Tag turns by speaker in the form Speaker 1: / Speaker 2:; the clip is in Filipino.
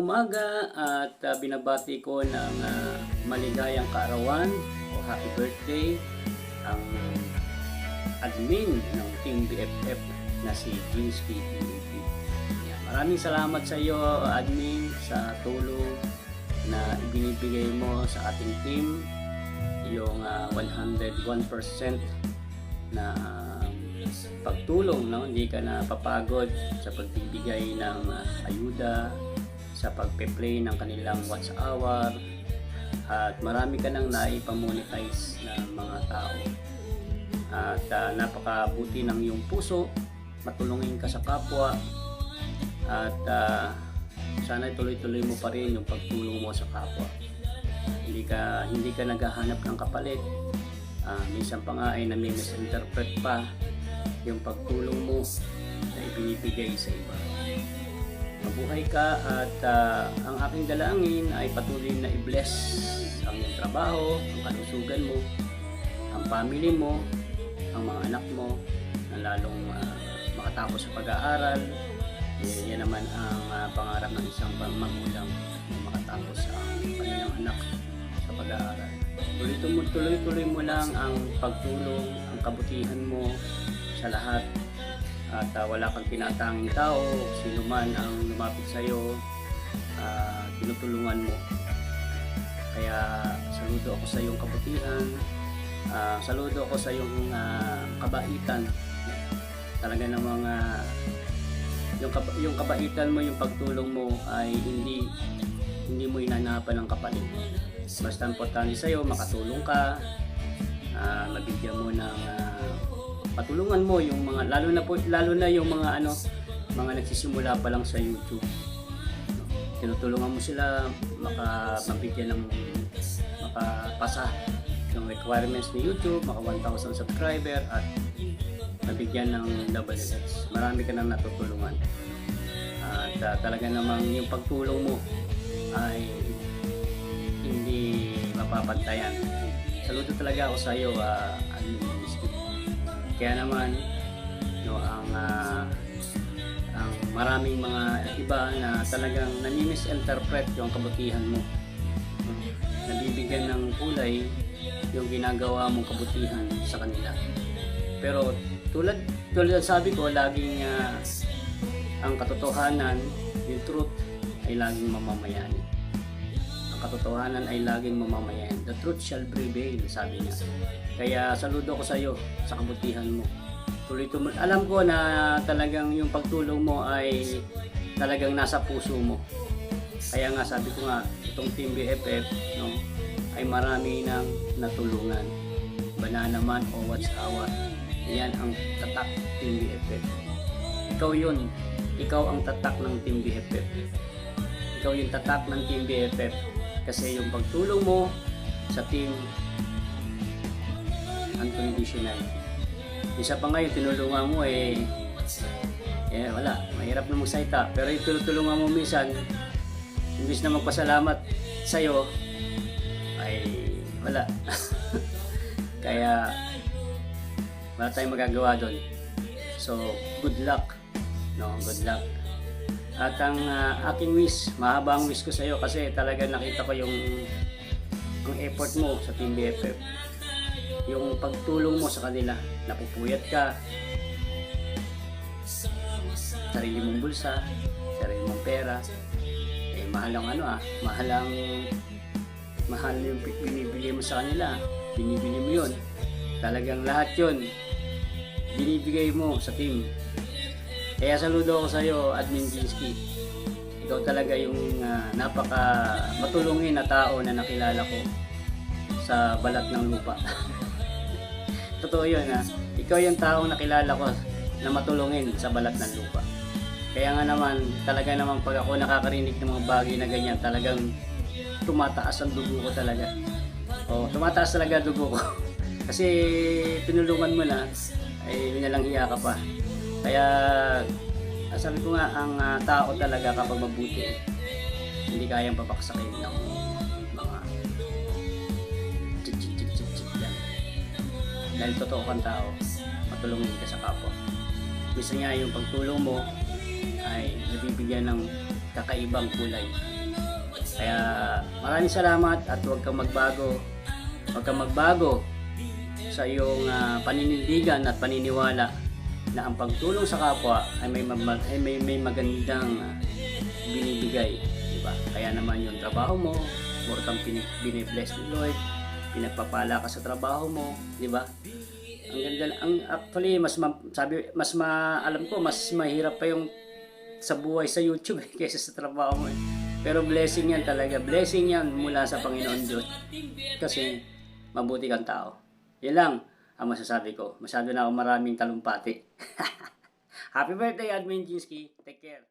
Speaker 1: Umaga at binabati ko ng maligayang kaarawan o happy birthday ang admin ng Team BFF na si Jinsky PAP. Maraming salamat sa iyo, admin, sa tulong na ibinibigay mo sa ating team, yung 101% na pagtulong, no? Hindi ka na papagod sa pagbibigay ng ayuda, sa pagpe-play ng kanilang watch hour, at marami ka nang naipamonetize na mga tao. At napakabuti ng iyong puso, matulungin ka sa kapwa, at sana tuloy-tuloy mo pa rin yung pagtulong mo sa kapwa. Hindi ka naghahanap ng kapalit. Minsan pa nga ay nami-misinterpret pa yung pagtulong mo na ibinibigay sa iba. Mabuhay ka, at ang aking dalangin ay patuloy na i-bless ang iyong trabaho, ang kalusugan mo, ang family mo, ang mga anak mo na lalong makatapos sa pag-aaral. Yan naman ang pangarap ng isang magulang na makatapos ang kanilang anak sa pag-aaral. Tuloy-tuloy mo lang ang pagtulong, ang kabutihan mo sa lahat. At wala kang tinatanging tao, sino man ang lumapit sa iyo, tinutulungan mo. Kaya saludo ako sa iyong kabutihan, saludo ako sa iyong kabaitan. Talaga namang yung kabaitan mo, yung pagtulong mo ay hindi mo inanapan ng kapalit. Basta importante sa iyo, makatulong ka, mabigyan mo ng patulungan mo yung mga lalo na yung mga mga nagsisimula pa lang sa YouTube. Tinutulungan mo sila mabigyan ng makapasa ng requirements ni YouTube, maka 1,000 subscriber, at mabigyan ng double digits. Marami ka nang natutulungan. At talaga namang yung pagtulong mo ay hindi mapapantayan. Saludo talaga ako sa iyo, kaya naman ang maraming mga iba na talagang nami-misinterpret yung kabutihan mo. Nabibigyan ng kulay yung ginagawa mong kabutihan sa kanila. Pero tulad sabi ko, laging ang katotohanan, yung truth ay laging mamamayani. Ang katotohanan ay laging mamamayani. The truth shall prevail, sabi niya. Kaya saludo ko sa iyo sa kabutihan mo. Tuloy-tuloy. Alam ko na talagang yung pagtulong mo ay talagang nasa puso mo. Kaya nga sabi ko nga, itong Team BFF ay marami nang natulungan. Banana Man o Watch Hour. Yan ang tatak Team BFF. Ikaw yun. Ikaw ang tatak ng Team BFF. Ikaw yung tatak ng Team BFF. Kasi yung pagtulong mo sa team unconditional. Isa pa nga yung tinulungan mo wala, mahirap na magsalita, pero yung tinulungan mo minsan, imbis na magpasalamat sa'yo, ay wala. Kaya wala tayong magagawa doon. So good luck, good luck. At ang aking wish, mahaba ang wish ko sa'yo, kasi talaga nakita ko yung effort mo sa Team BFF. Yung pagtulong mo sa kanila, napupuyat ka, sarili mong bulsa, sarili mong pera, mahal yung binibigay mo sa kanila, binibili mo yun, talagang lahat yun binibigay mo sa team. Kaya saludo ako sa iyo, Admin Jinsky. Ikaw talaga yung napaka matulungin na tao na nakilala ko sa balat ng lupa. Totoo yun, ikaw yung taong nakilala ko na matulungin sa balat ng lupa. Kaya nga naman, talaga naman pag ako nakakarinig ng mga bagay na ganyan, talagang tumataas ang dugo ko talaga. Tumataas talaga dugo ko. Kasi tinulungan mo na, ay winalang hiya ka pa. Kaya sabi ko nga, ang tao talaga kapag mabuti, hindi kayang papaksakin ng mga chik yan. Dahil totoo kang tao, matulungin ka sa kapwa. Minsan nga yung pagtulong mo ay nabibigyan ng kakaibang kulay. Kaya maraming salamat at huwag kang magbago. Huwag kang magbago sa iyong paninindigan at paniniwala na ang pagtulong sa kapwa ay may magandang binibigay, di ba? Kaya naman yung trabaho mo, more kang binibless ni Lord, pinagpapala ka sa trabaho mo, di ba? Ang ganda, actually alam ko mas mahirap pa yung sa buhay sa YouTube kaysa sa trabaho mo. Pero blessing yan talaga, blessing yan mula sa Panginoon Diyos. Kasi mabuti kang tao. Yan lang ang masasabi ko. Masyado na ako maraming talumpati. Happy birthday, Admin Jinsky. Take care.